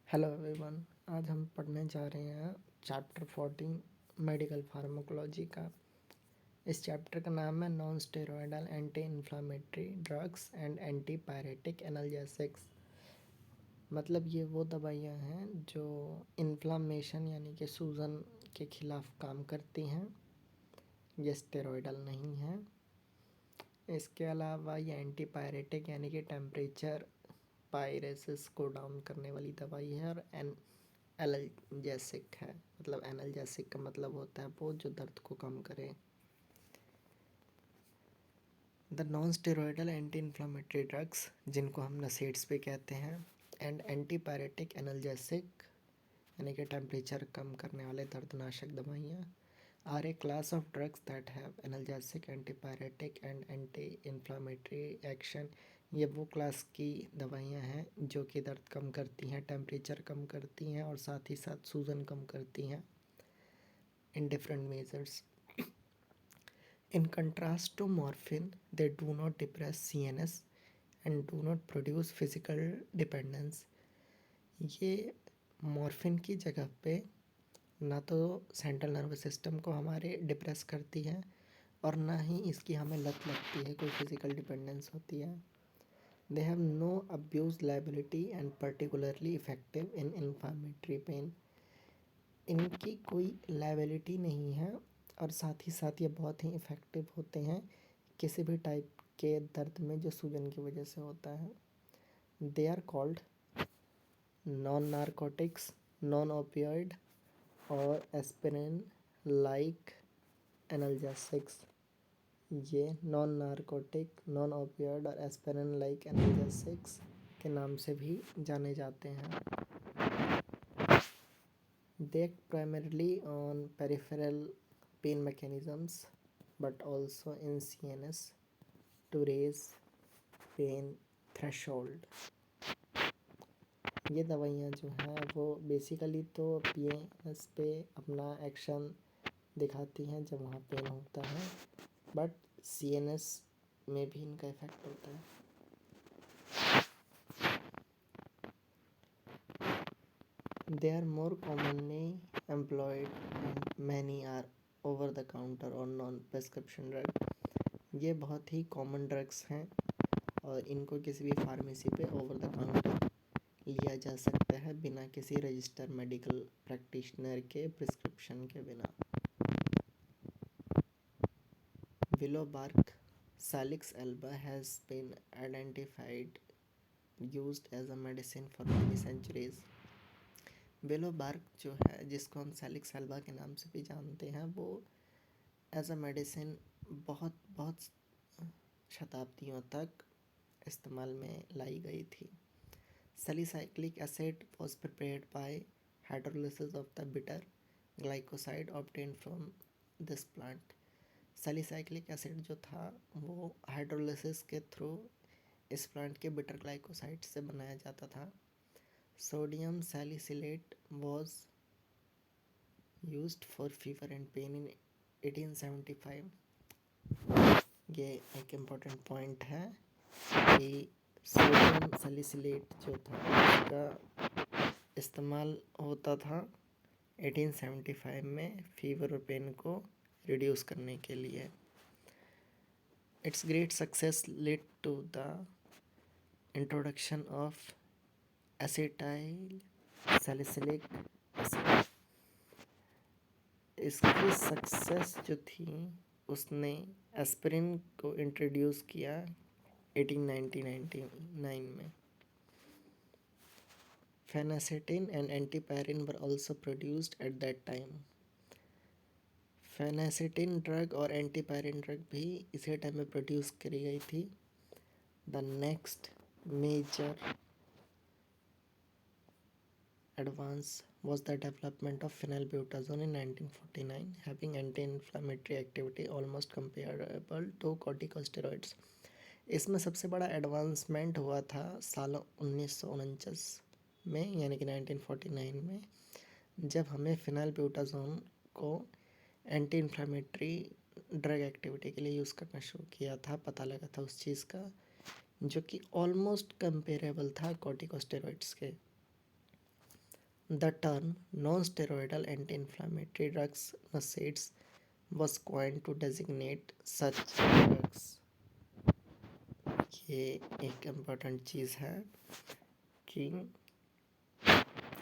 Hello everyone. आज हम पढ़ने जा रहे हैं चैप्टर 14 मेडिकल फार्माकोलॉजी का। इस चैप्टर का नाम है non steroidal anti inflammatory drugs and anti pyretic analgesics. मतलब ये वो दवाइयाँ हैं जो इन्फ्लामेशन यानी कि सूजन के खिलाफ काम करती हैं। ये स्टेरॉयडल नहीं है। इसके अलावा ये एंटी पायरेटिक यानी कि टेम्परेचर पायरेसिस को डाउन करने वाली दवाई है। और एनाल्जेसिक है। मतलब एनाल्जेसिक का मतलब होता है वो जो दर्द को कम करे। The non steroidal anti inflammatory drugs, जिनको हम नसेड्स भी कहते हैं, एंड एंटी पायरेटिक एनाल्जेसिक यानी कि टेम्परेचर कम करने वाले दर्दनाशक दवाइयाँ, are a class of drugs that have analgesic, antipyretic and anti inflammatory action. ये वो क्लास की दवाइयाँ हैं जो कि दर्द कम करती हैं, टेम्परेचर कम करती हैं और साथ ही साथ सूजन कम करती हैं in different measures. In contrast to morphine, they do not depress CNS and do not produce physical dependence. ये मॉर्फिन की जगह पे ना तो सेंट्रल नर्वस सिस्टम को हमारे डिप्रेस करती है और ना ही इसकी हमें लत लगती है, कोई फिजिकल डिपेंडेंस होती है। They have no abuse liability and particularly effective in inflammatory pain. इनकी कोई लाइबिलिटी नहीं है और साथ ही साथ ये बहुत ही इफ़ेक्टिव होते हैं किसी भी टाइप के दर्द में जो सूजन की वजह से होता है। They are called non narcotics, non opioid और एस्पिरिन लाइक एनाल्जेसिक्स। ये नॉन नारकोटिक, नॉन ओपियोइड और एस्पिरिन लाइक एनाल्जेसिक्स के नाम से भी जाने जाते हैं। They act primarily on peripheral pain mechanisms but also in CNS to raise pain threshold. ये दवाइयाँ जो हैं वो बेसिकली तो PNS पे अपना एक्शन दिखाती हैं जब वहाँ पेन होता है, बट CNS में भी इनका इफेक्ट होता है। They are more commonly employed and many are over the counter or non-prescription drug. ये बहुत ही कॉमन ड्रग्स हैं और इनको किसी भी फार्मेसी पे ओवर द काउंटर लिया जा सकता है बिना किसी रजिस्टर मेडिकल प्रैक्टिशनर के प्रिस्क्रिप्शन के बिना। विलोबार्क Salix alba has been identified used as a medicine for many centuries. विलोबार्क जो है, जिसको हम सैलिक्स एल्बा के नाम से भी जानते हैं, वो एज अ मेडिसिन बहुत बहुत शताब्दियों तक इस्तेमाल में लाई गई थी। Salicylic acid was prepared by hydrolysis of the bitter glycoside obtained from this plant. Salicylic acid जो था वो हाइड्रोलिसिस के थ्रू इस प्लांट के बिटर ग्लाइकोसाइड से बनाया जाता था। Sodium salicylate was used for fever and pain in 1875. ये एक इम्पोर्टेंट पॉइंट है कि सोडियम सैलिसिलेट जो था उसका इस्तेमाल होता था 1875 में फीवर और पेन को रिड्यूस करने के लिए। Its great success led to the introduction of acetyl salicylic acid. इसकी सक्सेस जो थी उसने एस्पिरिन को इंट्रोड्यूस किया 1899 में। Phenacetin and antipyrine were also produced at that time. Phenacetin drug और एंटीपायरिन ड्रग भी इसी टाइम में प्रोड्यूस करी गई थी। The next major advance was the development of phenylbutazone in 1949, having anti-inflammatory activity almost comparable to corticosteroids. इसमें सबसे बड़ा एडवांसमेंट हुआ था साल 1949 में, यानी कि 1949 में, जब हमें फिनाइलब्यूटाजोन को एंटी इन्फ्लामेटरी ड्रग एक्टिविटी के लिए यूज़ करना शुरू किया था। पता लगा था उस चीज़ का जो कि ऑलमोस्ट कंपेरेबल था कॉर्टिकोस्टेरॉइड्स के। The term non-steroidal anti-inflammatory drugs NSAIDs was coined to designate such drugs. ये एक इम्पोर्टेंट चीज़ है कि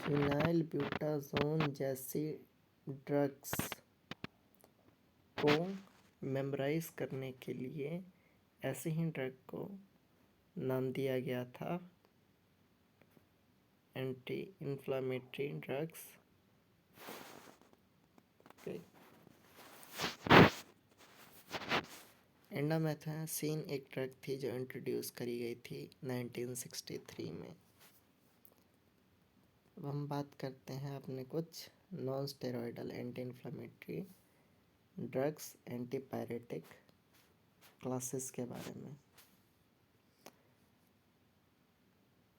फिनाइलब्यूटाजोन जैसी ड्रग्स को मेमोराइज करने के लिए ऐसे ही ड्रग को नाम दिया गया था एंटी इन्फ्लामेटरी ड्रग्स। एंडामेथासिन एक ड्रग थी जो इंट्रोड्यूस करी गई थी 1963 में। अब हम बात करते हैं अपने कुछ non steroidal anti inflammatory drugs antipyretic classes के बारे में।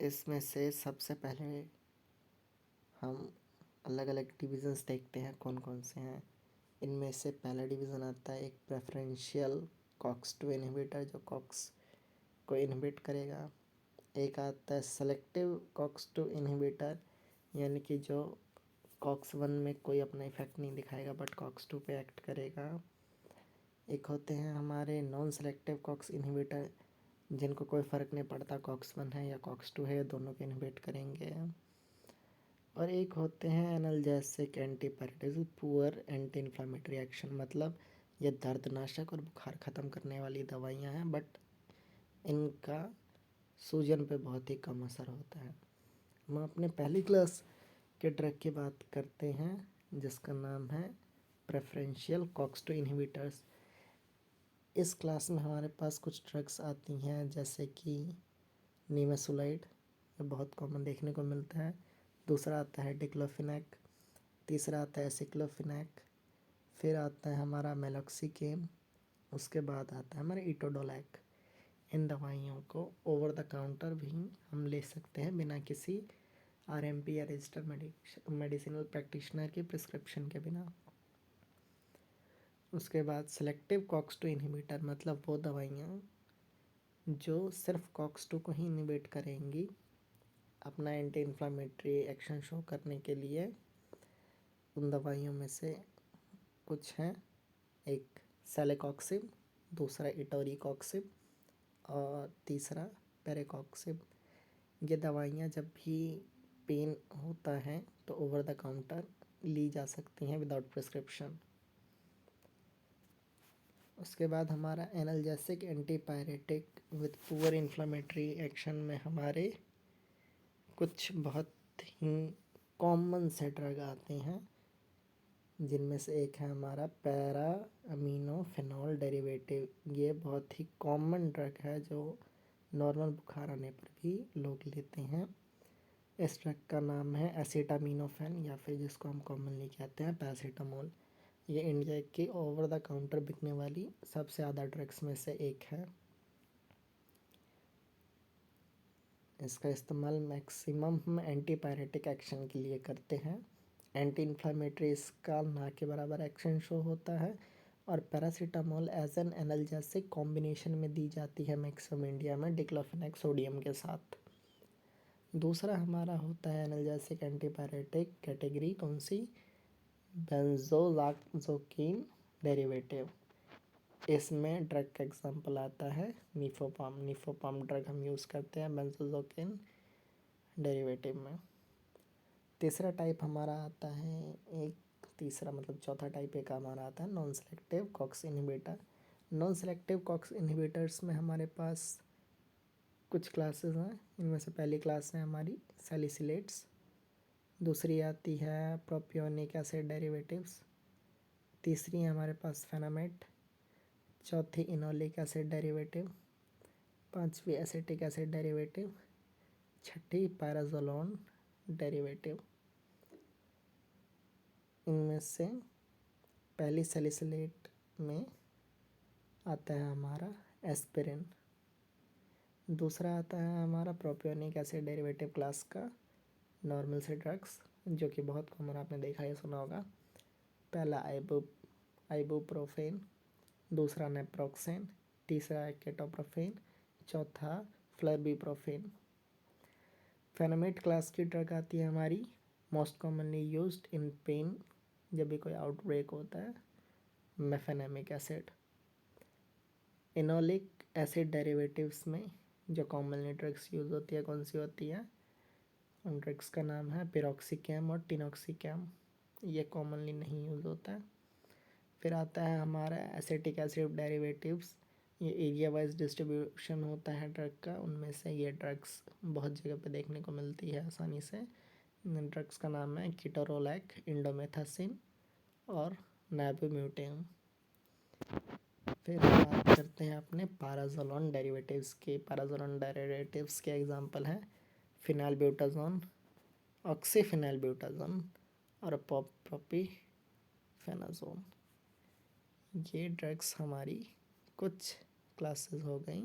इसमें से सबसे पहले हम अलग अलग डिविज़न्स देखते हैं कौन कौन से हैं। इनमें से पहला डिवीज़न आता है एक प्रेफरेंशियल COX-2 इनहिबिटर जो COX को इनहिबिट करेगा। एक आता है सेलेक्टिव COX-2 इनहिबिटर यानी कि जो COX-1 में कोई अपना इफेक्ट नहीं दिखाएगा बट COX-2 पे एक्ट करेगा। एक होते हैं हमारे नॉन सेलेक्टिव COX इनहिबिटर जिनको कोई फ़र्क नहीं पड़ता COX-1 है या COX-2 है, दोनों को इनहिबिट करेंगे। और एक होते हैं analgesic antipyretic poor anti inflammatory action, मतलब ये दर्दनाशक और बुखार ख़त्म करने वाली दवाइयाँ हैं बट इनका सूजन पे बहुत ही कम असर होता है। हम अपने पहली क्लास के ड्रग की बात करते हैं जिसका नाम है प्रेफरेंशियल COX-2 इनहिबिटर्स। इस क्लास में हमारे पास कुछ ड्रग्स आती हैं जैसे कि निमेसुलाइड, ये बहुत कॉमन देखने को मिलता है। दूसरा आता है डिक्लोफिनेक, तीसरा आता है सिक्लोफिनेक, फिर आता है हमारा मेलॉक्सिकेम, उसके बाद आता है हमारा इटोडोलैक। इन दवाइयों को ओवर द काउंटर भी हम ले सकते हैं बिना किसी RMP या रजिस्टर्ड मेडिसिनल प्रैक्टिशनर की प्रिस्क्रिप्शन के बिना। उसके बाद सेलेक्टिव COX-2 इनहिबिटर, मतलब वो दवाइयाँ जो सिर्फ COX-2 को ही इनहिबिट करेंगी अपना एंटी इन्फ्लामेटरी एक्शन शो करने के लिए। उन दवाइयों में से कुछ हैं, एक सेलेकॉक्सिब, दूसरा इटोरीकॉक्सिब और तीसरा पेरेकॉक्सिब। ये दवाइयाँ जब भी पेन होता है तो ओवर द काउंटर ली जा सकती हैं विदाउट प्रिस्क्रिप्शन। उसके बाद हमारा analgesic antipyretic with poor inflammatory action में हमारे कुछ बहुत ही कॉमन से ड्रग आते हैं जिनमें से एक है हमारा पैरा अमीनोफेनॉल डेरिवेटिव। ये बहुत ही कॉमन ड्रग है जो नॉर्मल बुखार आने पर भी लोग लेते हैं। इस ड्रग का नाम है एसिटामिनोफेन या फिर जिसको हम कॉमनली कहते हैं पैरासीटामोल। ये इंडिया की ओवर द काउंटर बिकने वाली सबसे ज़्यादा ड्रग्स में से एक है। इसका इस्तेमाल मैक्सिमम हम एंटीपायरेटिक एक्शन के लिए करते हैं। एंटी इन्फ्लामेटरी इसका ना के बराबर एक्शन शो होता है और paracetamol as an analgesic combination में दी जाती है मैक्सिमम इंडिया में डिक्लोफेनेक सोडियम के साथ। दूसरा हमारा होता है एनाल्जेसिक एंटीपायरेटिक कैटेगरी कौन सी, बेंजोजाकिन डेरिवेटिव। इसमें ड्रग का एग्जांपल आता है निफोपाम ड्रग हम यूज़ करते हैं बेंजोजाकिन डेरिवेटिव में। तीसरा टाइप हमारा आता है एक तीसरा मतलब चौथा टाइप एक हमारा आता है non selective COX inhibitor. Non selective COX inhibitors में हमारे पास कुछ क्लासेस हैं। इनमें से पहली क्लास है हमारी सैलिसिलेट्स, दूसरी आती है प्रोपियोनिक एसिड डेरिवेटिव्स, तीसरी है हमारे पास फेनामेट, चौथी इनोलिक एसिड डेरिवेटिव, पांचवी एसिटिक एसिड डेरिवेटिव, छठी पैराजोलोन डेरिवेटिव। इनमें से पहली सैलिसिलेट में आता है हमारा एस्पिरिन, दूसरा आता है हमारा प्रोपियोनिक एसिड डेरिवेटिव क्लास का नॉर्मल से ड्रग्स जो कि बहुत कॉमन आपने देखा है सुना होगा। पहला आइबुप्रोफेन, दूसरा नेप्रोक्सेन, तीसरा केटोप्रोफेन, चौथा फ्लर्बिप्रोफेन। फेनामेट क्लास की ड्रग आती है हमारी most commonly used in pen, जब भी कोई आउटब्रेक होता है, mefenamic acid. Enolic acid derivatives में जो कॉमनली ड्रग्स यूज़ होती है कौन सी होती है? उन ड्रग्स का नाम है पिरोक्सिकैम और टिनोक्सिकैम। ये कॉमनली नहीं यूज़ होता है। फिर आता है हमारा एसिटिक एसिड डेरिवेटिव्स। ये एरिया वाइज डिस्ट्रीब्यूशन होता है ड्रग का, उनमें से ये ड्रग्स बहुत जगह पे देखने को मिलती है आसानी से। इन ड्रग्स का नाम है कीटोरोलैक, इंडोमेथासिन और नाइबुम्यूटेन। फिर बात करते हैं अपने पाराजोलोन डेरिवेटिव्स की। पाराजोलोन डेरिवेटिव्स के एग्जांपल हैं फिनाइलब्यूटाजोन, ऑक्सीफिनाइलब्यूटाजोन और प्रोपीफेनाजोन। ये ड्रग्स हमारी कुछ क्लासेस हो गई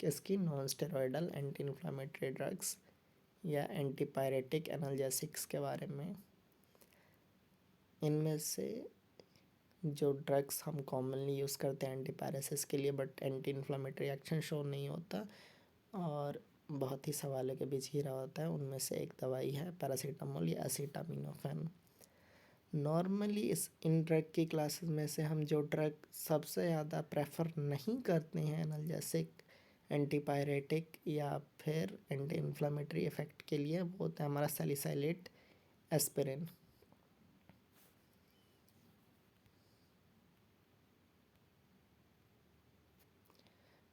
किसकी? Non steroidal anti inflammatory drugs या एंटीपायरेटिक एनाल्जेसिक्स के बारे में। इनमें से जो ड्रग्स हम कॉमनली यूज़ करते हैं एंटीपायरेसिस के लिए, but anti inflammatory action show नहीं होता और बहुत ही सवालों के बीच घिरा होता है, उनमें से एक दवाई है पैरासीटामोल या एसिटामिनोफेन। नॉर्मली इन ड्रग की क्लासेस में से हम जो ड्रग सबसे ज़्यादा प्रेफर नहीं करते हैं एनाल्जेसिक, एंटीपायरेटिक या फिर एंटी इन्फ्लामेटरी इफ़ेक्ट के लिए, वो होता है हमारा सैलिसाइलेट एस्पिरिन।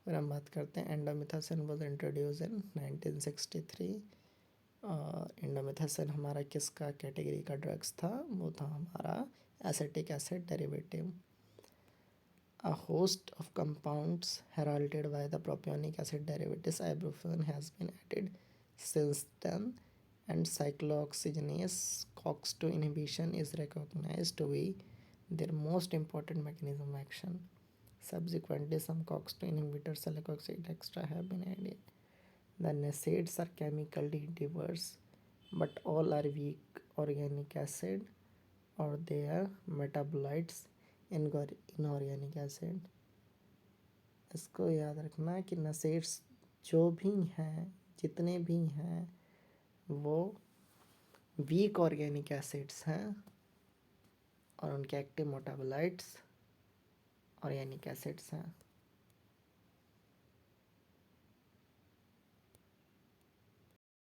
फिर हम बात करते हैं एंडोमेथासिन वॉज इंट्रोड्यूस इन 1963। और इंडोमेथासिन हमारा किसका कैटेगरी का ड्रग्स था? वो था हमारा acetic acid derivative. A host of compounds heralded by the propionic acid derivatives ibuprofen has been added since then, and cyclooxygenase COX-2 inhibition is recognized to be their most important mechanism of action. Subsequently, some COX-2 inhibitors, celecoxib extra, have been added. The NSAIDs are chemically diverse, but all are weak organic acid or they are metabolites inorganic acid. इसको याद रखना कि नसेट्स जो भी हैं, जितने भी हैं, वो वीक ऑर्गेनिक एसिड्स हैं और उनके एक्टिव मेटाबोलाइट्स ऑर्गेनिक एसिड्स हैं।